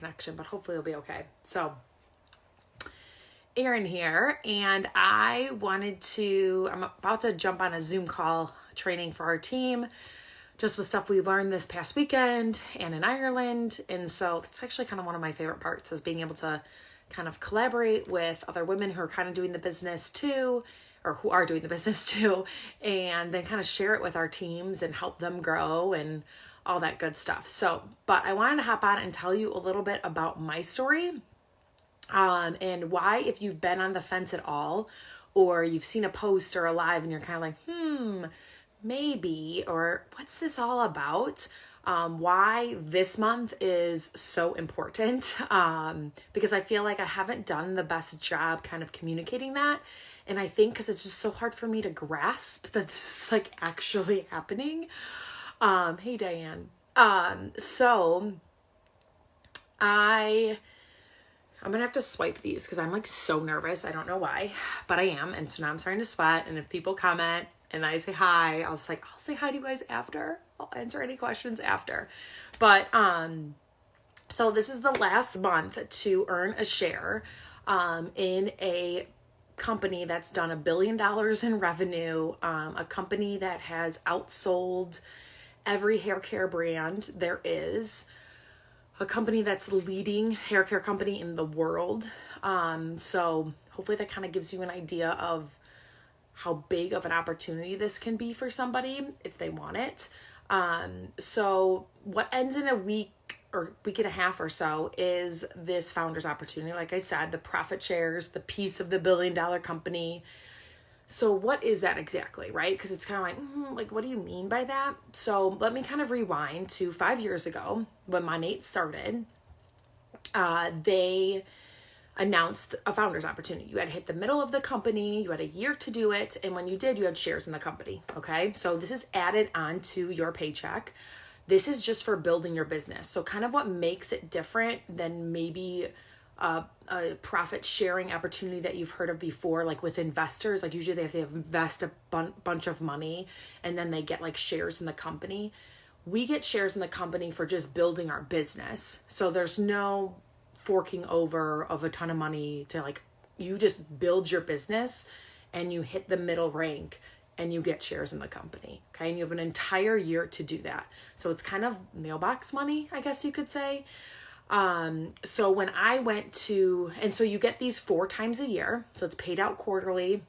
connection, but hopefully it'll be okay. So Erin here, and I'm about to jump on a Zoom call training for our team, just with stuff we learned this past weekend and in Ireland. And so it's actually kind of one of my favorite parts, is being able to kind of collaborate with other women who are kind of doing the business too, or who are doing the business too, and then kind of share it with our teams and help them grow and all that good stuff. So, but I wanted to hop on and tell you a little bit about my story, and why, if you've been on the fence at all, or you've seen a post or a live and you're kind of like, maybe, or what's this all about? Why this month is so important. Because I feel like I haven't done the best job kind of communicating that. And I think because it's just so hard for me to grasp that this is like actually happening. Hey, Diane. So I'm gonna have to swipe these because I'm like so nervous. I don't know why, but I am. And so now I'm starting to sweat. And if people comment and I say hi, I'll say hi to you guys after. I'll answer any questions after. But so this is the last month to earn a share in a company that's done $1 billion in revenue, a company that has outsold every hair care brand there is, a company that's the leading hair care company in the world. So hopefully that kind of gives you an idea of how big of an opportunity this can be for somebody if they want it. So what ends in a week or week and a half or so is this founder's opportunity. Like I said, the profit shares, the piece of the $1 billion company. So what is that exactly, right? Because it's kind of like, what do you mean by that? So let me kind of rewind to 5 years ago when Monat started. They announced a founder's opportunity. You had to hit the middle of the company. You had a year to do it. And when you did, you had shares in the company. Okay. So this is added onto your paycheck. This is just for building your business. So kind of what makes it different than maybe a profit sharing opportunity that you've heard of before, like with investors. Like usually they have to invest a bunch of money and then they get like shares in the company. We get shares in the company for just building our business. So there's no forking over of a ton of money to like, you just build your business and you hit the middle rank and you get shares in the company. Okay. And you have an entire year to do that. So it's kind of mailbox money, I guess you could say. So when I went to, and so you get these 4 times a year, so it's paid out quarterly,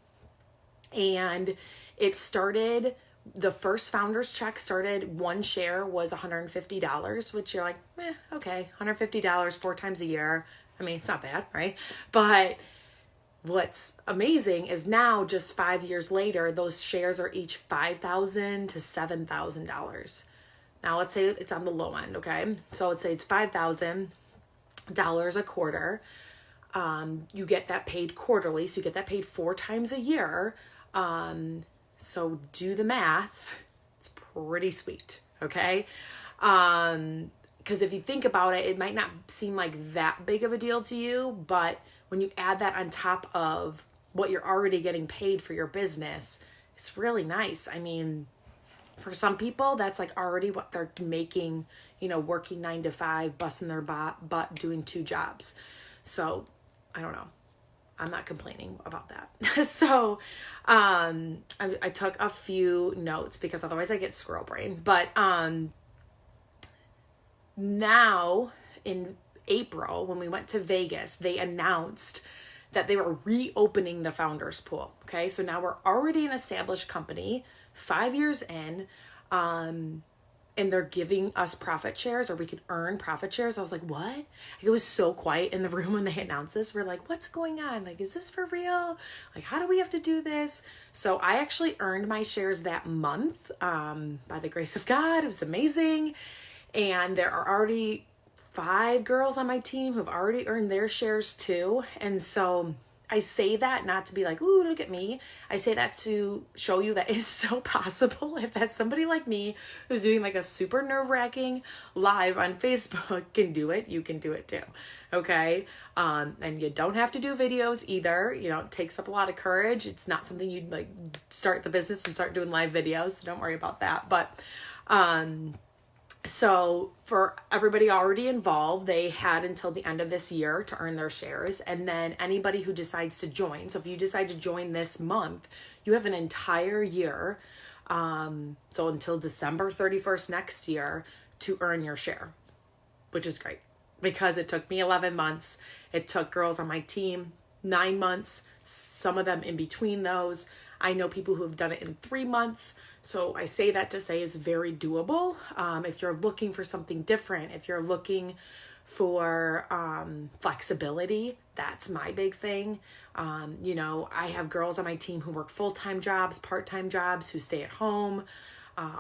and it started, the first founder's check started, one share was $150, which you're like, okay, $150, 4 times a year. I mean, it's not bad, right? But what's amazing is now, just 5 years later, those shares are each $5,000 to $7,000. Now let's say it's on the low end, okay? So let's say it's $5,000 a quarter. You get that paid quarterly, so you get that paid 4 times a year. So do the math. It's pretty sweet, okay? Because if you think about it, it might not seem like that big of a deal to you, but when you add that on top of what you're already getting paid for your business, it's really nice. I mean, for some people, that's like already what they're making, working 9 to 5, busting their butt doing 2 jobs. So I don't know. I'm not complaining about that. So I took a few notes because otherwise I get squirrel brain. But now in April, when we went to Vegas, they announced that they were reopening the founders pool. Okay. So now we're already an established company, 5 years in, and they're giving us profit shares, or we could earn profit shares. I was like, what? It was so quiet in the room when they announced this. We're like, what's going on? Like, is this for real? Like, how do we have to do this? So I actually earned my shares that month, by the grace of God. It was amazing. And there are already 5 girls on my team who've already earned their shares too. And so I say that not to be like, ooh, look at me. I say that to show you that it's so possible. If that's somebody like me who's doing like a super nerve-wracking live on Facebook can do it, you can do it too. Okay. And you don't have to do videos either. It takes up a lot of courage. It's not something you'd like start the business and start doing live videos. So don't worry about that. But So for everybody already involved, they had until the end of this year to earn their shares. And then anybody who decides to join, so if you decide to join this month, you have an entire year, so until December 31st next year, to earn your share, which is great because it took me 11 months. It took girls on my team 9 months, some of them in between those. I know people who have done it in 3 months. So I say that to say it's very doable. If you're looking for something different, if you're looking for flexibility, that's my big thing. I have girls on my team who work full-time jobs, part-time jobs, who stay at home,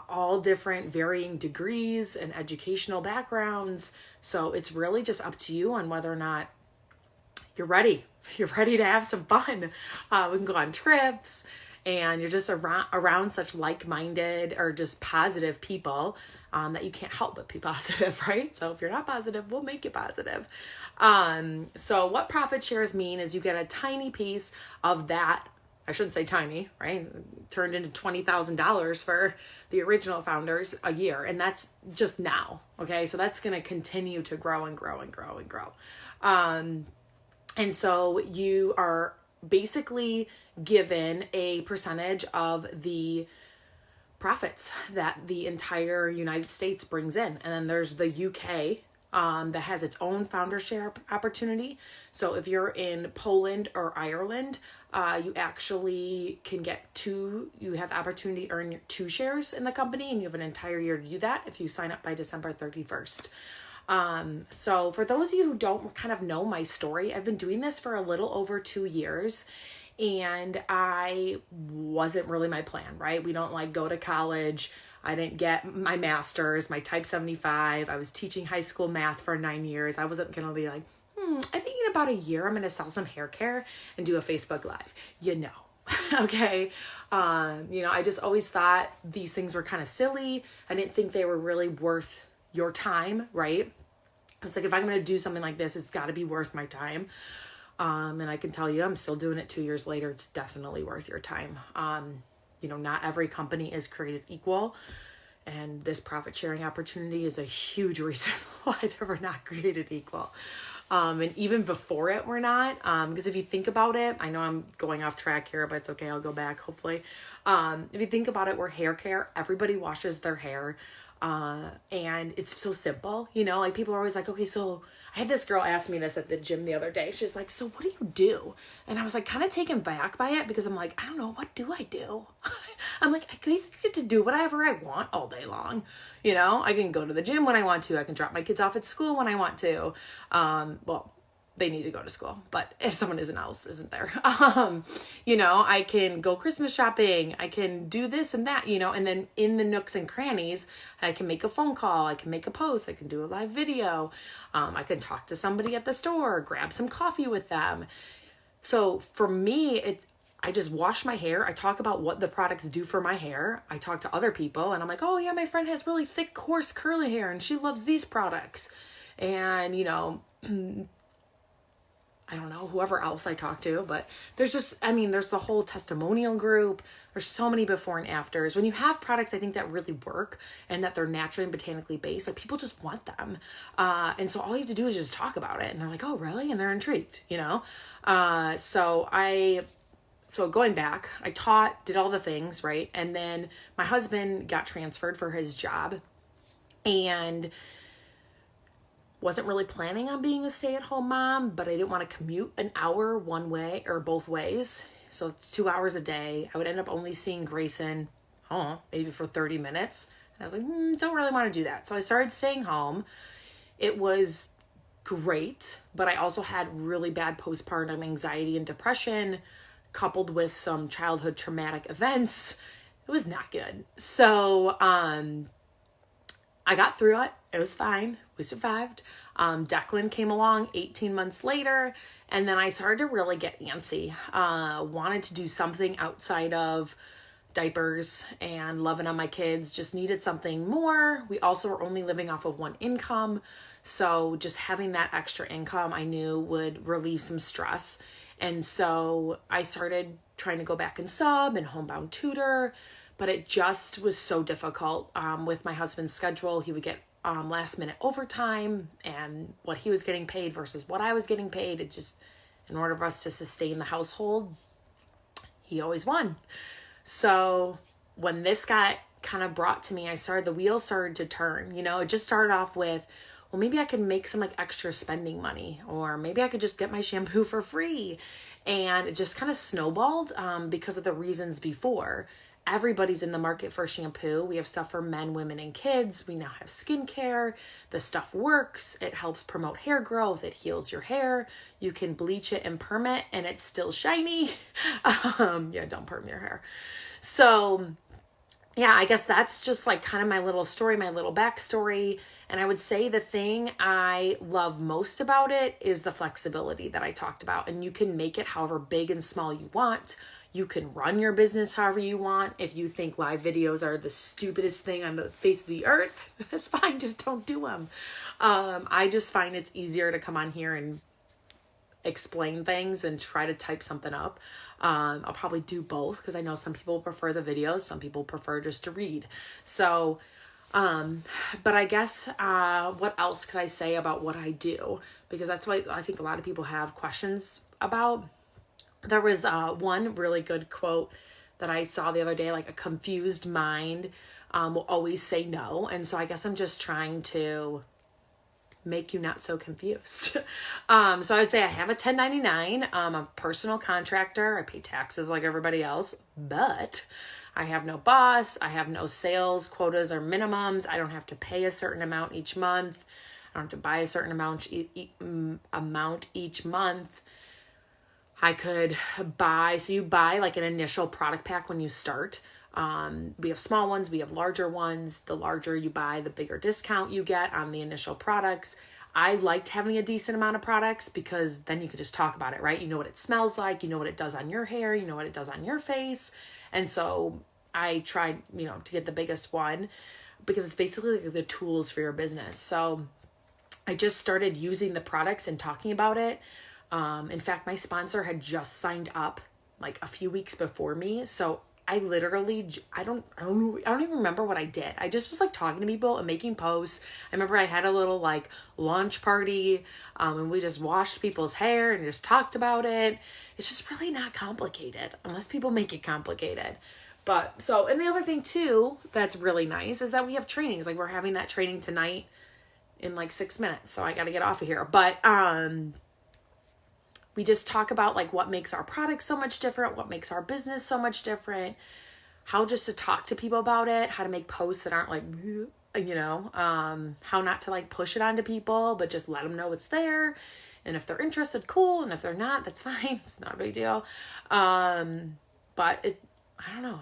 all different varying degrees and educational backgrounds. So it's really just up to you on whether or not you're ready. You're ready to have some fun. We can go on trips, and you're just around such like-minded or just positive people that you can't help but be positive, right? So if you're not positive, we'll make you positive. So what profit shares mean is you get a tiny piece of that. I shouldn't say tiny, right? Turned into $20,000 for the original founders a year. And that's just now. Okay. So that's going to continue to grow and grow and grow and grow. And so you are basically given a percentage of the profits that the entire United States brings in. And then there's the UK that has its own founder share opportunity. So if you're in Poland or Ireland, you actually can get you have opportunity to earn 2 shares in the company, and you have an entire year to do that if you sign up by December 31st. So for those of you who don't kind of know my story, I've been doing this for a little over 2 years, and I wasn't really my plan, right? We don't go to college. I didn't get my master's, my type 75. I was teaching high school math for 9 years. I wasn't going to be like, I think in about a year, I'm going to sell some hair care and do a Facebook Live, okay. I just always thought these things were kind of silly. I didn't think they were really worth your time, right? I was like, if I'm going to do something like this, it's got to be worth my time. And I can tell you, I'm still doing it 2 years later. It's definitely worth your time. Not every company is created equal. And this profit sharing opportunity is a huge reason why they were not created equal. And even before it, we're not. Because if you think about it, I know I'm going off track here, but it's okay. I'll go back, hopefully. If you think about it, we're hair care. Everybody washes their hair. And it's so simple, people are always like, okay, so I had this girl ask me this at the gym the other day. She's like, so what do you do? And I was like, kind of taken back by it because I'm like, I don't know, what do I do? I'm like, I basically get to do whatever I want all day long. I can go to the gym when I want to. I can drop my kids off at school when I want to. They need to go to school, but if someone isn't there, I can go Christmas shopping. I can do this and that, and then in the nooks and crannies, I can make a phone call. I can make a post. I can do a live video. I can talk to somebody at the store, grab some coffee with them. So for me, I just wash my hair. I talk about what the products do for my hair. I talk to other people and I'm like, oh yeah, my friend has really thick, coarse, curly hair and she loves these products. And, I don't know, whoever else I talk to, but there's the whole testimonial group. There's so many before and afters. When you have products, I think that really work and that they're naturally and botanically based, people just want them. And so all you have to do is just talk about it. And they're like, oh, really? And they're intrigued, So going back, I taught, did all the things, right? And then my husband got transferred for his job and wasn't really planning on being a stay-at-home mom, but I didn't want to commute an hour one way or both ways. So it's 2 hours a day. I would end up only seeing Grayson, maybe for 30 minutes. And I was like, don't really want to do that. So I started staying home. It was great, but I also had really bad postpartum anxiety and depression coupled with some childhood traumatic events. It was not good. So, I got through it. It was fine. We survived. Declan came along 18 months later, and then I started to really get antsy. Wanted to do something outside of diapers and loving on my kids. Just needed something more. We also were only living off of one income. So just having that extra income I knew would relieve some stress. And so I started trying to go back and sub and homebound tutor, but it just was so difficult with my husband's schedule. He would get last minute overtime and what he was getting paid versus what I was getting paid. It just, in order for us to sustain the household, he always won. So when this got kind of brought to me, the wheels started to turn. It just started off with, well, maybe I could make some like extra spending money, or maybe I could just get my shampoo for free. And it just kind of snowballed because of the reasons before. Everybody's in the market for shampoo. We have stuff for men, women, and kids. We now have skincare. The stuff works. It helps promote hair growth. It heals your hair. You can bleach it and perm it, and it's still shiny. Yeah, don't perm your hair. So yeah, I guess that's just like kind of my little story, my little backstory. And I would say the thing I love most about it is the flexibility that I talked about. And you can make it however big and small you want. You can run your business however you want. If you think live videos are the stupidest thing on the face of the earth, that's fine. Just don't do them. I just find it's easier to come on here and explain things and try to type something up. I'll probably do both because I know some people prefer the videos. Some people prefer just to read. So, but I guess what else could I say about what I do? Because that's what I think a lot of people have questions about. There was one really good quote that I saw the other day, like a confused mind will always say no. And so I guess I'm just trying to make you not so confused. So I would say I have a 1099. I'm a personal contractor. I pay taxes like everybody else, but I have no boss. I have no sales quotas or minimums. I don't have to pay a certain amount each month. I don't have to buy a certain amount each month. I could buy, so you buy like an initial product pack when you start. We have small ones, we have larger ones. The larger you buy, the bigger discount you get on the initial products. I liked having a decent amount of products because then you could just talk about it, right? You know what it smells like, you know what it does on your hair, you know what it does on your face. And so I tried, to get the biggest one because it's basically like the tools for your business. So I just started using the products and talking about it. In fact, my sponsor had just signed up like a few weeks before me. So I literally, I don't even remember what I did. I just was like talking to people and making posts. I remember I had a little like launch party, and we just washed people's hair and just talked about it. It's just really not complicated unless people make it complicated. But so, and the other thing too, that's really nice is that we have trainings. Like we're having that training tonight in like 6 minutes. So I got to get off of here. But, we just talk about like what makes our product so much different, what makes our business so much different, how just to talk to people about it, how to make posts that aren't like, how not to like push it onto people, but just let them know it's there. And if they're interested, cool. And if they're not, that's fine. It's not a big deal. But I don't know.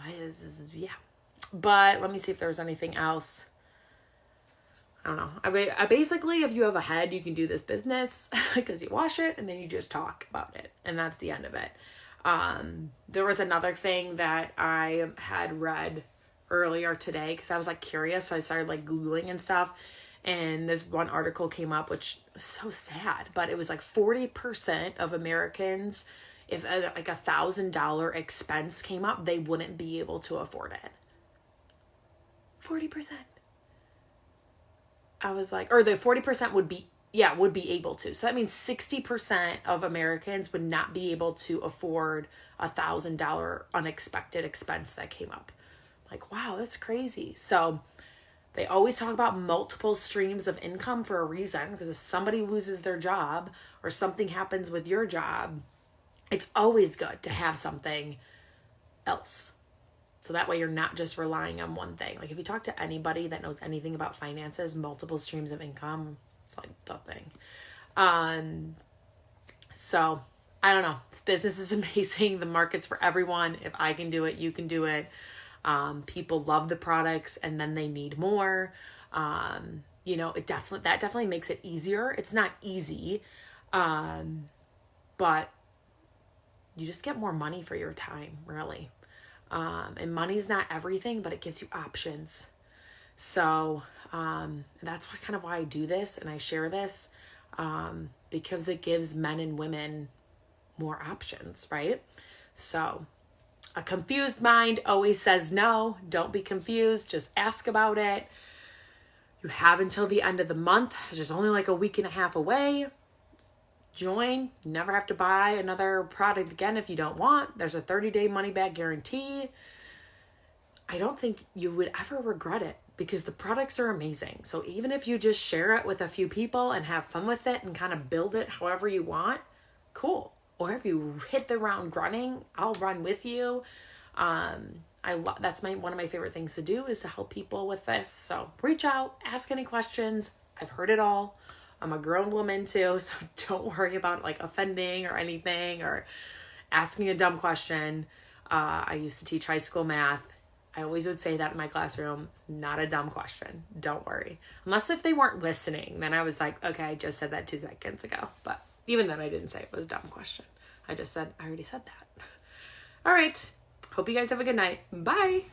Yeah. But let me see if there's anything else. I don't know. I basically, if you have a head, you can do this business because you wash it and then you just talk about it. And that's the end of it. There was another thing that I had read earlier today because I was like curious. So I started like Googling and stuff. And this one article came up, which was so sad, but it was like 40% of Americans, if like $1,000 expense came up, they wouldn't be able to afford it. 40%. I was like, or the 40% would be able to. So that means 60% of Americans would not be able to afford $1,000 unexpected expense that came up. Like, wow, that's crazy. So they always talk about multiple streams of income for a reason, because if somebody loses their job or something happens with your job, it's always good to have something else. So that way you're not just relying on one thing. Like if you talk to anybody that knows anything about finances, multiple streams of income, it's like the thing. So I don't know. This business is amazing. The market's for everyone. If I can do it, you can do it. People love the products and then they need more. That definitely makes it easier. It's not easy. But you just get more money for your time, really. And money's not everything, but it gives you options. So, that's why I do this and I share this, because it gives men and women more options, right? So a confused mind always says no. Don't be confused. Just ask about it. You have until the end of the month, which is only like a week and a half away. Join. You never have to buy another product again if you don't want. There's a 30-day money-back guarantee. I don't think you would ever regret it because the products are amazing. So even if you just share it with a few people and have fun with it and kind of build it however you want, cool. Or if you hit the ground running, I'll run with you. That's one of my favorite things to do is to help people with this. So reach out, ask any questions. I've heard it all. I'm a grown woman too, so don't worry about like offending or anything or asking a dumb question. I used to teach high school math. I always would say that in my classroom. It's not a dumb question. Don't worry. Unless if they weren't listening, then I was like, okay, I just said that 2 seconds ago. But even then I didn't say it was a dumb question. I just said, I already said that. All right. Hope you guys have a good night. Bye.